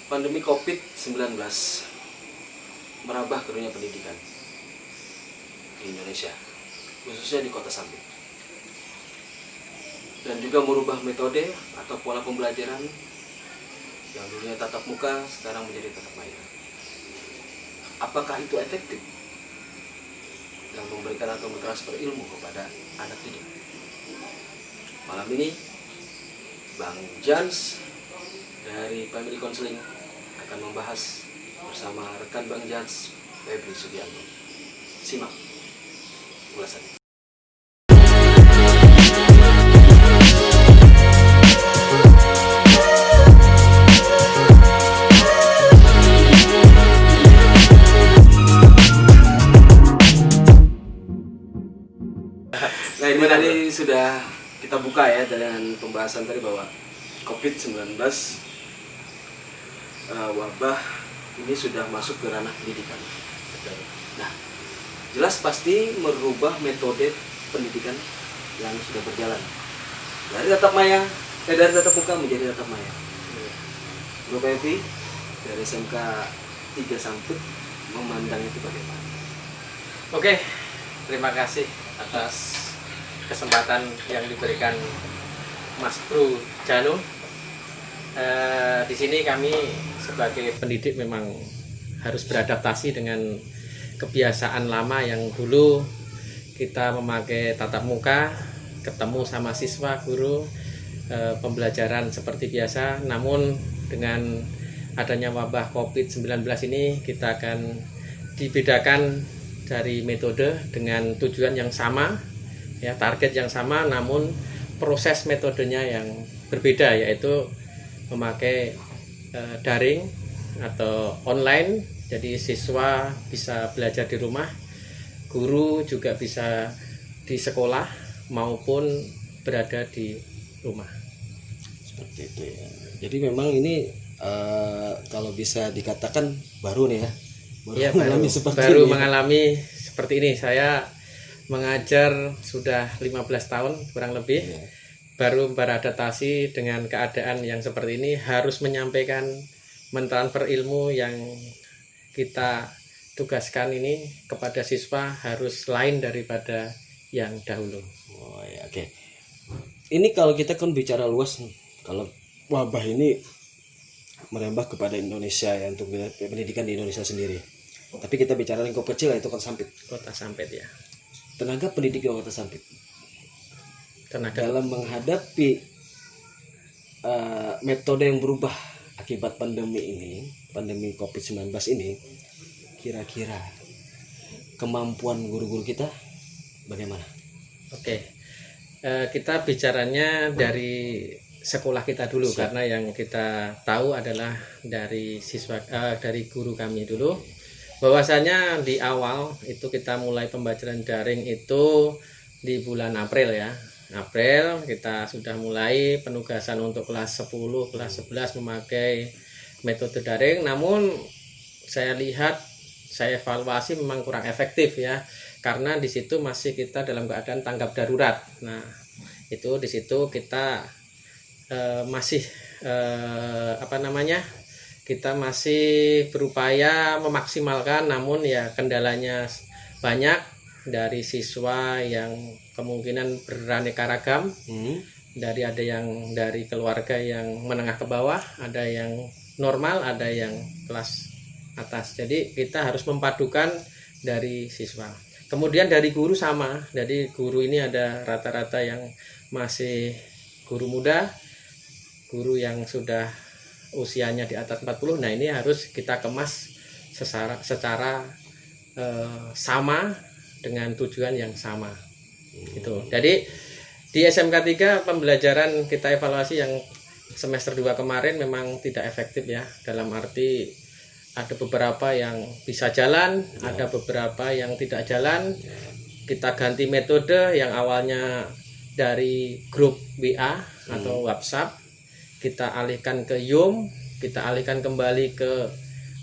Pandemi COVID-19 merambah ke dunia pendidikan di Indonesia, khususnya di Kota Sampit, dan juga merubah metode atau pola pembelajaran yang dulunya tatap muka sekarang menjadi tatap maya. Apakah itu efektif dalam memberikan atau mentransfer ilmu kepada anak didik? Malam ini Bang Jans dari Family Counseling akan membahas bersama rekan Bang Jans, Febri Sugianto. Simak ulasannya. Nah, ini tadi sudah kita buka ya dengan pembahasan tadi bahwa COVID-19 wabah ini sudah masuk ke ranah pendidikan. Nah, jelas pasti merubah metode pendidikan yang sudah berjalan dari dari tatap muka menjadi tatap maya. Bro Pevi dari SMK 3 Sampit memandang itu bagaimana? Oke, terima kasih atas kesempatan yang diberikan Mas Bro Janu. Di sini kami sebagai pendidik memang harus beradaptasi dengan kebiasaan lama yang dulu kita memakai tatap muka, ketemu sama siswa, guru, pembelajaran seperti biasa. Namun dengan adanya wabah COVID-19 ini kita akan dibedakan dari metode dengan tujuan yang sama, ya, target yang sama, namun proses metodenya yang berbeda, yaitu memakai daring atau online. Jadi siswa bisa belajar di rumah, guru juga bisa di sekolah maupun berada di rumah. Seperti itu ya. Jadi memang ini kalau bisa dikatakan baru nih ya. Baru mengalami seperti ini. Saya mengajar sudah 15 tahun kurang lebih. Ya. Baru beradaptasi dengan keadaan yang seperti ini, harus menyampaikan, mentransfer ilmu yang kita tugaskan ini kepada siswa harus lain daripada yang dahulu. Oh ya, oke. Ini kalau kita kan bicara luas nih, kalau wabah ini merembah kepada Indonesia ya, untuk pendidikan di Indonesia sendiri. Tapi kita bicara lingkup kecil, yaitu Kota Sampit. Kota Sampit ya. Tenaga pendidik di Kota Sampit Tenaga dalam menghadapi metode yang berubah akibat pandemi COVID-19 ini, kira-kira kemampuan guru-guru kita bagaimana? Oke, kita bicaranya dari sekolah kita dulu. Siap. Karena yang kita tahu adalah dari dari guru kami dulu, bahwasanya di awal itu kita mulai pembelajaran daring itu di bulan April ya. April kita sudah mulai penugasan untuk kelas 10, kelas 11 memakai metode daring. Namun saya evaluasi memang kurang efektif ya, karena di situ masih kita dalam keadaan tanggap darurat. Nah, itu di situ kita masih kita masih berupaya memaksimalkan, namun ya kendalanya banyak dari siswa yang kemungkinan beraneka ragam. Ada yang dari keluarga yang menengah ke bawah, ada yang normal, ada yang kelas atas. Jadi kita harus mempadukan dari siswa. Kemudian dari guru sama. Jadi guru ini ada rata-rata yang masih guru muda, guru yang sudah usianya di atas 40. Nah, ini harus kita kemas secara sama dengan tujuan yang sama. Gitu. Jadi di SMK 3 pembelajaran kita evaluasi yang semester 2 kemarin memang tidak efektif ya. Dalam arti ada beberapa yang bisa jalan, ada beberapa yang tidak jalan. Kita ganti metode yang awalnya dari grup WA atau WhatsApp, kita alihkan ke Zoom, kita alihkan kembali ke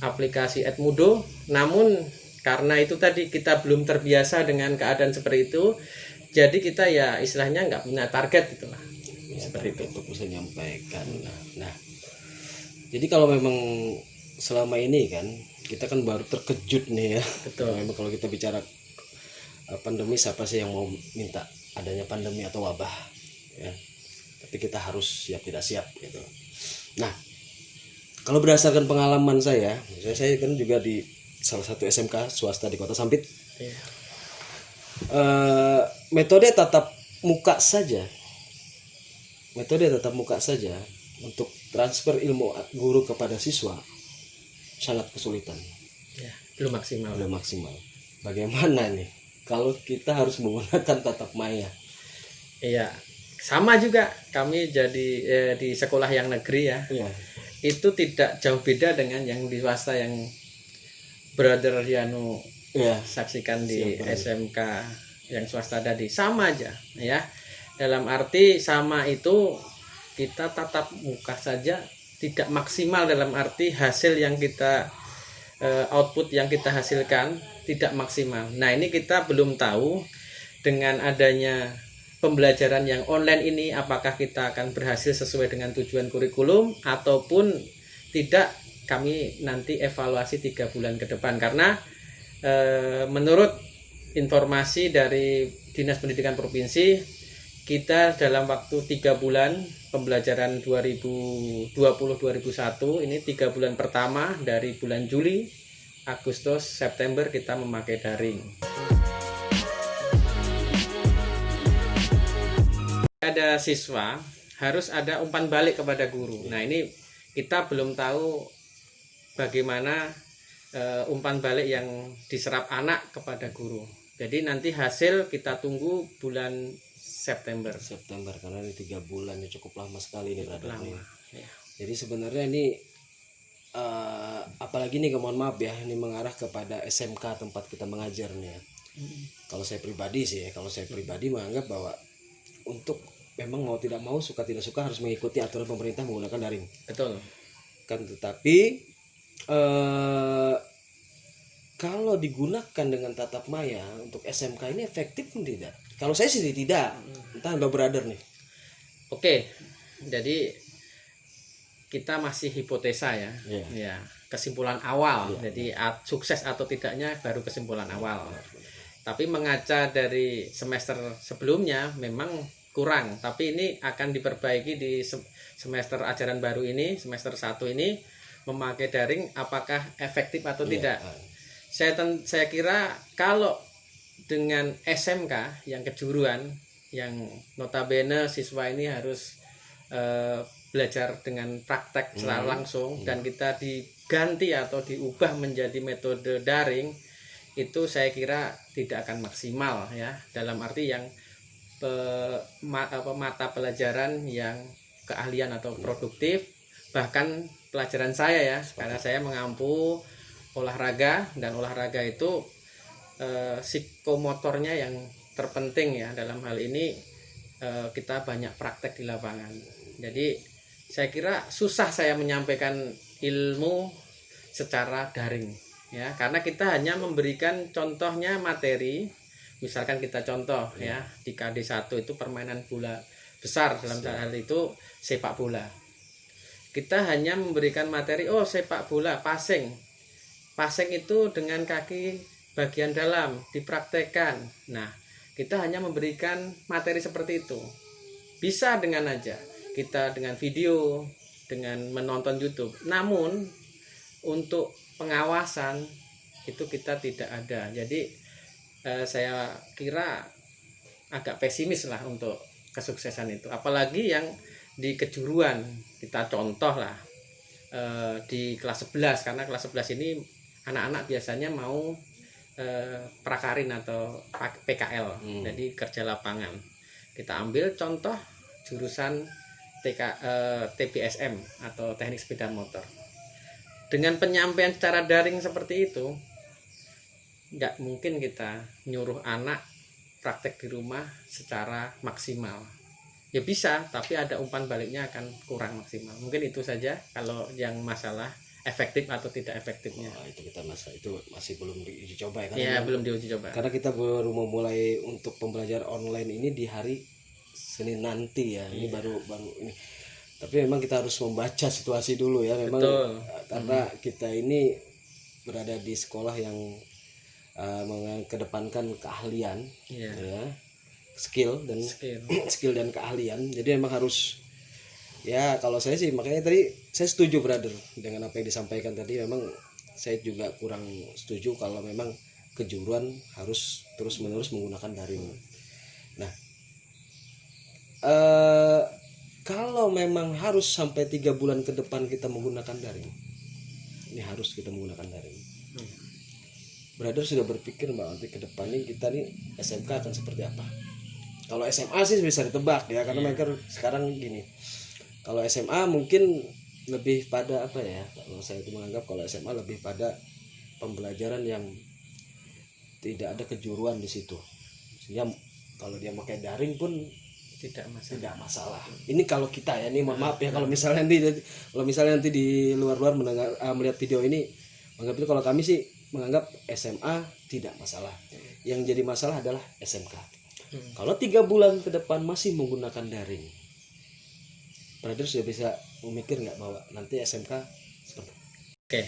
aplikasi Edmudo. Namun karena itu tadi kita belum terbiasa dengan keadaan seperti itu, jadi kita ya istilahnya nggak punya target gitu lah. Ya, seperti itu untuk bisa menyampaikan. Nah, Jadi kalau memang selama ini kan kita kan baru terkejut nih ya. Betul. Memang kalau kita bicara pandemi, siapa sih yang mau minta adanya pandemi atau wabah ya. Tapi kita harus siap tidak siap gitu. Nah, kalau berdasarkan pengalaman saya kan juga di salah satu SMK swasta di Kota Sampit. Iya. Metode tatap muka saja untuk transfer ilmu guru kepada siswa sangat kesulitan, Ya, belum maksimal. belum maksimal. Bagaimana nih kalau kita harus menggunakan tatap maya? Iya, sama juga kami jadi di sekolah yang negeri ya. Iya. Itu tidak jauh beda dengan yang di swasta yang Brother Yanu Iya. saksikan di Siap, brother. SMK yang swasta tadi. Sama aja ya. Dalam arti sama itu kita tatap muka saja tidak maksimal, dalam arti hasil yang kita output yang kita hasilkan tidak maksimal. Nah, ini kita belum tahu dengan adanya pembelajaran yang online ini apakah kita akan berhasil sesuai dengan tujuan kurikulum ataupun tidak. Kami nanti evaluasi 3 bulan ke depan, karena menurut informasi dari Dinas Pendidikan Provinsi, kita dalam waktu 3 bulan pembelajaran 2020-2021 ini 3 bulan pertama dari bulan Juli, Agustus, September kita memakai daring. Ada siswa harus ada umpan balik kepada guru. Nah, ini kita belum tahu bagaimana umpan balik yang diserap anak kepada guru. Jadi nanti hasil kita tunggu bulan September Karena ini 3 bulan ya, cukup lama sekali nih brother. lama. Ya. Jadi sebenarnya ini apalagi nih, mohon maaf ya, ini mengarah kepada SMK tempat kita mengajar nih ya. Kalau saya pribadi menganggap bahwa untuk memang mau tidak mau, suka tidak suka harus mengikuti aturan pemerintah menggunakan daring. Betul. Kan, tetapi kalau digunakan dengan tatap maya untuk SMK ini efektif pun tidak? Kalau saya sih tidak. Entah Mbak Brother nih. Oke. Jadi kita masih hipotesa ya. Iya. Ya, kesimpulan awal. Iya. Jadi sukses atau tidaknya baru kesimpulan awal. Tapi mengaca dari semester sebelumnya memang kurang, tapi ini akan diperbaiki di semester ajaran baru ini, semester 1 ini memakai daring apakah efektif atau tidak. Saya kira kalau dengan SMK yang kejuruan, yang notabene siswa ini harus belajar dengan praktek secara langsung dan kita diganti atau diubah menjadi metode daring, itu saya kira tidak akan maksimal ya, dalam arti yang mata pelajaran yang keahlian atau produktif, bahkan pelajaran saya ya, karena saya mengampu olahraga, dan olahraga itu psikomotornya yang terpenting ya, dalam hal ini kita banyak praktek di lapangan. Jadi saya kira susah saya menyampaikan ilmu secara daring ya, karena kita hanya memberikan contohnya materi. Misalkan kita contoh ya, di KD1 itu permainan bola besar, dalam hal itu sepak bola. Kita hanya memberikan materi, sepak bola, passing itu dengan kaki bagian dalam dipraktekkan. Nah, kita hanya memberikan materi seperti itu. Bisa dengan aja kita dengan video, dengan menonton YouTube. Namun untuk pengawasan itu kita tidak ada. Jadi saya kira agak pesimis lah untuk kesuksesan itu. Apalagi yang di kejuruan, kita contoh lah di kelas 11, karena kelas 11 ini anak-anak biasanya mau prakarin atau PKL, jadi kerja lapangan. Kita ambil contoh jurusan TPSM atau teknik sepeda motor. Dengan penyampaian secara daring seperti itu, nggak mungkin kita nyuruh anak praktek di rumah secara maksimal. Ya bisa, tapi ada umpan baliknya akan kurang maksimal. Mungkin itu saja kalau yang masalah efektif atau tidak efektifnya. Itu kita itu masih belum diuji coba ya kan? Ya, belum diuji coba. Karena kita baru memulai untuk pembelajaran online ini di hari Senin nanti ya. Ini baru ini. Tapi memang kita harus membaca situasi dulu ya, memang. Betul. Karena kita ini berada di sekolah yang mengedepankan keahlian, Iya. ya, skill dan Skill. skill dan keahlian. Jadi memang harus, ya kalau saya sih, makanya tadi saya setuju brother dengan apa yang disampaikan tadi. Memang saya juga kurang setuju kalau memang kejuruan harus terus menerus menggunakan daring. Nah, kalau memang harus sampai 3 bulan ke depan kita menggunakan daring, ini harus kita menggunakan daring. Brother sudah berpikir bahwa nanti ke depan ini kita nih SMK akan seperti apa? Kalau SMA sih bisa ditebak ya, karena mereka sekarang gini. Kalau SMA mungkin lebih pada apa ya? Kalau saya itu menganggap kalau SMA lebih pada pembelajaran yang tidak ada kejuruan di situ. Sehingga kalau dia pakai daring pun Tidak masalah. tidak masalah. Ini kalau kita ya, ini mohon maaf ya kalau misalnya nanti di luar-luar mendengar melihat video ini menganggap itu, kalau kami sih menganggap SMA tidak masalah. Yang jadi masalah adalah SMK. Kalau 3 bulan ke depan masih menggunakan daring, brother sudah bisa memikir nggak bahwa nanti SMK seperti apa? Oke.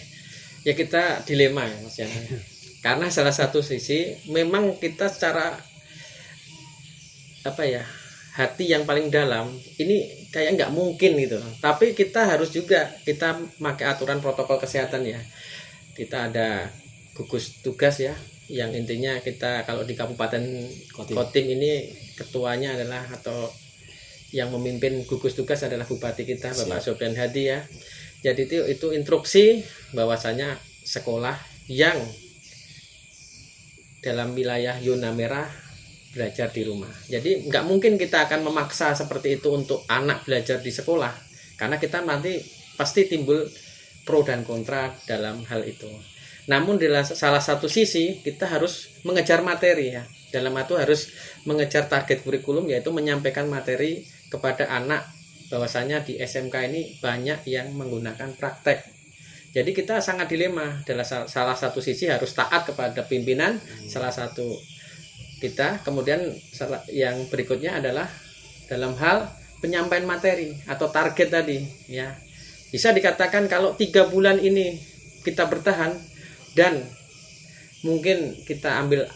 Ya kita dilema ya Mas Yana. Karena salah satu sisi memang kita secara apa ya, hati yang paling dalam ini kayak nggak mungkin gitu. Tapi kita harus juga kita pakai aturan protokol kesehatan ya. Kita ada gugus tugas ya, yang intinya kita kalau di Kabupaten Kotim ini ketuanya adalah atau yang memimpin gugus tugas adalah Bupati kita Bapak Sofyan Hadi ya. Jadi itu instruksi bahwasanya sekolah yang dalam wilayah zona merah belajar di rumah. Jadi nggak mungkin kita akan memaksa seperti itu untuk anak belajar di sekolah, karena kita nanti pasti timbul pro dan kontra dalam hal itu. Namun di salah satu sisi kita harus mengejar materi ya. Dalam itu harus mengejar target kurikulum, yaitu menyampaikan materi kepada anak bahwasanya di SMK ini banyak yang menggunakan praktek. Jadi kita sangat dilema. Dalam salah satu sisi harus taat kepada pimpinan, salah satu kita, kemudian yang berikutnya adalah dalam hal penyampaian materi atau target tadi ya. Bisa dikatakan kalau 3 bulan ini kita bertahan, dan mungkin kita ambil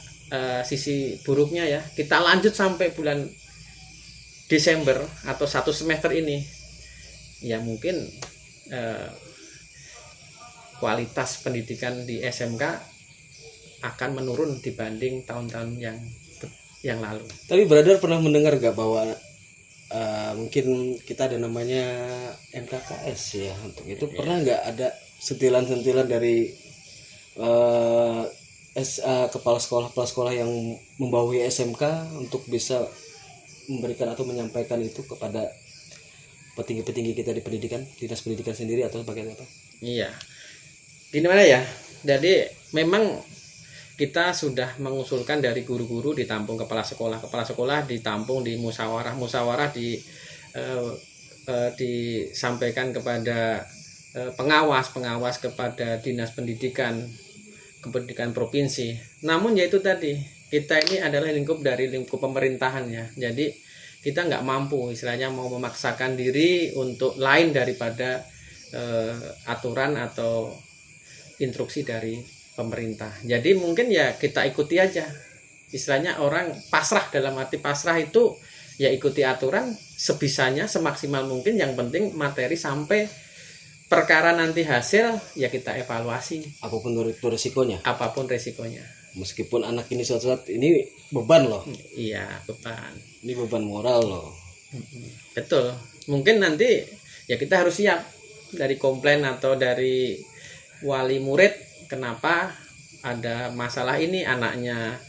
sisi buruknya ya, kita lanjut sampai bulan Desember atau 1 semester ini, ya mungkin kualitas pendidikan di SMK akan menurun dibanding tahun-tahun yang lalu. Tapi brother pernah mendengar gak bahwa mungkin kita ada namanya MKKS ya, untuk itu pernah nggak ada sentilan-sentilan dari kepala sekolah yang membawahi SMK untuk bisa memberikan atau menyampaikan itu kepada petinggi-petinggi kita di pendidikan, dinas pendidikan sendiri atau bagaimana? Iya, gimana ya, jadi memang kita sudah mengusulkan dari guru-guru ditampung kepala sekolah ditampung di musyawarah disampaikan kepada pengawas kepada dinas pendidikan provinsi. Namun yaitu tadi, kita ini adalah lingkup pemerintahan ya. Jadi kita nggak mampu istilahnya mau memaksakan diri untuk lain daripada aturan atau instruksi dari pemerintah. Jadi mungkin ya kita ikuti aja. Istilahnya orang pasrah, dalam arti pasrah itu ya ikuti aturan sebisanya, semaksimal mungkin. Yang penting materi sampai perkara nanti hasil ya kita evaluasi. Apapun resikonya. Apapun resikonya. Meskipun anak ini suatu ini beban loh. Iya, beban. Ini beban moral loh. Betul. Mungkin nanti ya kita harus siap dari komplain atau dari wali murid, kenapa ada masalah ini, anaknya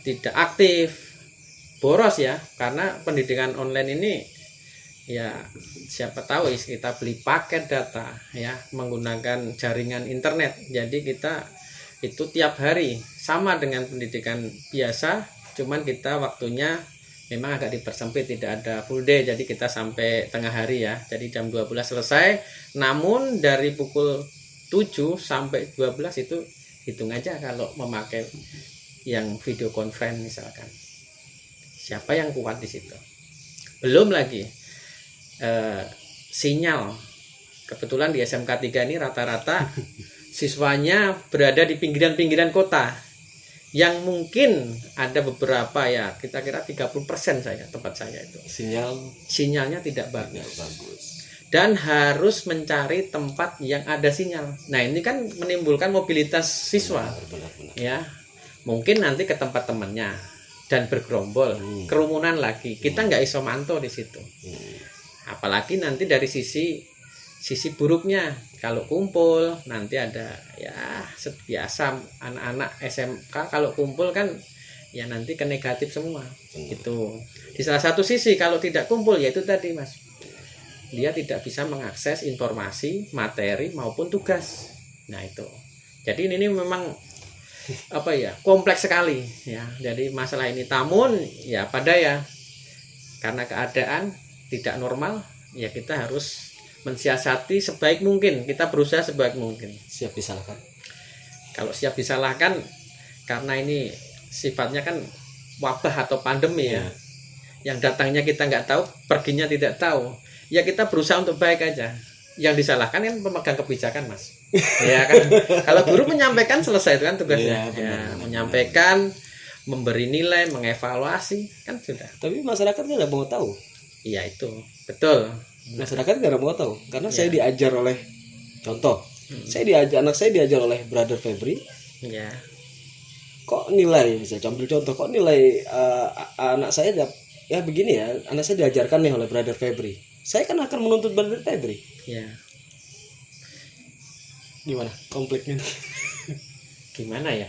tidak aktif, boros ya, karena pendidikan online ini ya siapa tahu kita beli paket data ya menggunakan jaringan internet. Jadi kita itu tiap hari sama dengan pendidikan biasa, cuman kita waktunya memang agak dipersempit, tidak ada full day, jadi kita sampai tengah hari ya, jadi jam 12 selesai. Namun dari pukul 7 sampai 12 itu hitung aja kalau memakai yang video conference misalkan. Siapa yang kuat di situ? Belum lagi sinyal. Kebetulan di SMK 3 ini rata-rata siswanya berada di pinggiran-pinggiran kota, yang mungkin ada beberapa ya, kita kira 30% saya tempat saya itu sinyalnya tidak bagus. Dan harus mencari tempat yang ada sinyal. Nah, ini kan menimbulkan mobilitas siswa. Benar. Ya, mungkin nanti ke tempat temannya dan bergerombol, kerumunan lagi. Kita nggak iso mantau di situ. Apalagi nanti dari sisi buruknya, kalau kumpul nanti ada ya biasa anak-anak SMK kalau kumpul kan ya nanti ke negatif semua. Itu di salah satu sisi. Kalau tidak kumpul ya itu tadi Mas, dia tidak bisa mengakses informasi, materi maupun tugas. Nah itu, jadi ini memang apa ya, kompleks sekali ya. Jadi masalah ini, namun ya pada ya karena keadaan tidak normal ya, kita harus mensiasati sebaik mungkin. Kita berusaha sebaik mungkin. Siap disalahkan. Kalau siap disalahkan, karena ini sifatnya kan wabah atau pandemi ya, yang datangnya kita nggak tahu, perginya tidak tahu. Ya kita berusaha untuk baik aja. Yang disalahkan kan pemegang kebijakan Mas. Ya kan. Kalau guru menyampaikan selesai itu kan tugasnya. Benar. Menyampaikan, memberi nilai, mengevaluasi kan sudah. Tapi masyarakat nggak mau tahu. Iya itu betul. Masyarakat nggak mau tahu karena saya diajar oleh contoh. Anak saya diajar oleh Brother Febri. Ya. Kok nilai, bisa ambil contoh, kok nilai anak saya ya begini ya, anak saya diajarkan nih oleh Brother Febri. Saya kan akan menuntut Brother Febri. Ya. Gimana konfliknya? Gimana ya?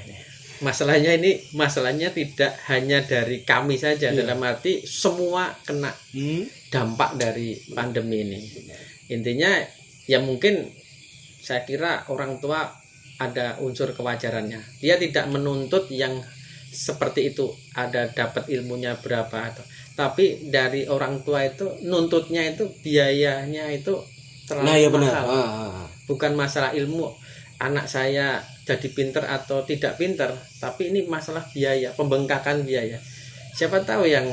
Masalahnya tidak hanya dari kami saja, dalam arti semua kena dampak dari pandemi ini. Intinya ya mungkin saya kira orang tua ada unsur kewajarannya. Dia tidak menuntut yang seperti itu, ada dapat ilmunya berapa, tapi dari orang tua itu nuntutnya itu biayanya itu terlalu mahal. Bukan masalah ilmu anak saya jadi pinter atau tidak pinter, tapi ini masalah biaya, pembengkakan biaya. Siapa tahu yang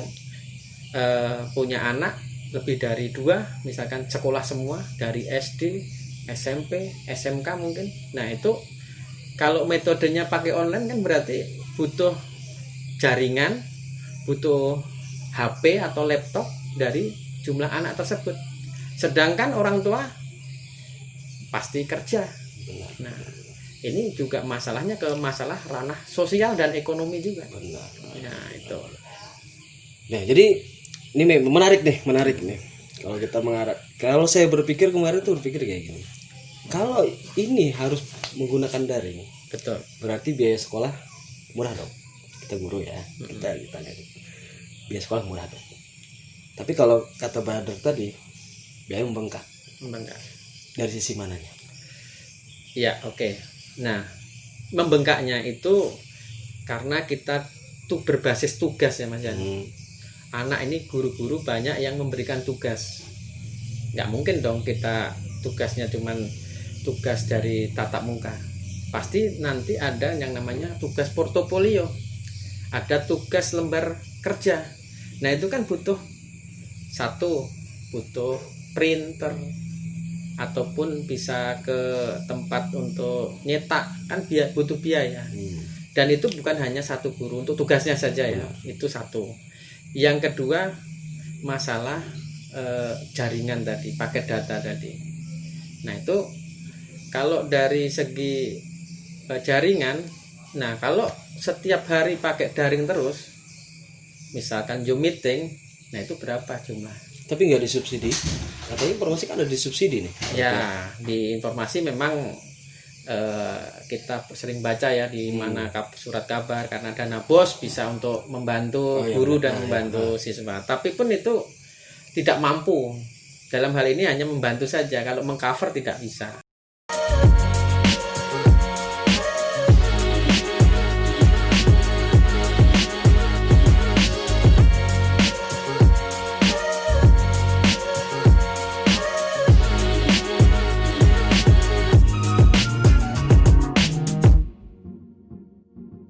punya anak lebih dari 2, misalkan sekolah semua dari SD, SMP, SMK mungkin. Nah itu kalau metodenya pakai online kan berarti butuh jaringan, butuh HP atau laptop dari jumlah anak tersebut. Sedangkan orang tua pasti kerja. Nah, ini juga masalahnya ke masalah ranah sosial dan ekonomi juga. Nah, itu. Nah, jadi ini menarik nih. Kalau kita kalau saya berpikir kemarin tuh berpikir kayak gini. Kalau ini harus menggunakan daring, betul. Berarti biaya sekolah murah dong. Kita guru ya, kita tanya. Biaya sekolah murah dong. Tapi kalau kata Brother tadi, biaya membengkak. Dari sisi mananya? Ya, oke. Nah, membengkaknya itu karena kita tuh berbasis tugas ya Mas. Anak ini guru-guru banyak yang memberikan tugas. Nggak mungkin dong kita tugasnya cuman tugas dari tatap muka. Pasti nanti ada yang namanya tugas portofolio. Ada tugas lembar kerja. Nah, itu kan butuh printer, ataupun bisa ke tempat untuk nyetak, kan butuh biaya. Dan itu bukan hanya satu guru untuk tugasnya saja ya, itu satu. Yang kedua masalah jaringan tadi, paket data tadi. Nah itu kalau dari segi jaringan, nah kalau setiap hari pakai daring terus, misalkan Zoom meeting, nah itu berapa jumlah? Tapi nggak disubsidi. Katanya informasi kan ada disubsidi nih. Ya, di informasi memang kita sering baca ya di mana surat kabar, karena dana BOS bisa untuk membantu guru dan membantu siswa. Tapi pun itu tidak mampu. Dalam hal ini hanya membantu saja, kalau mengcover tidak bisa.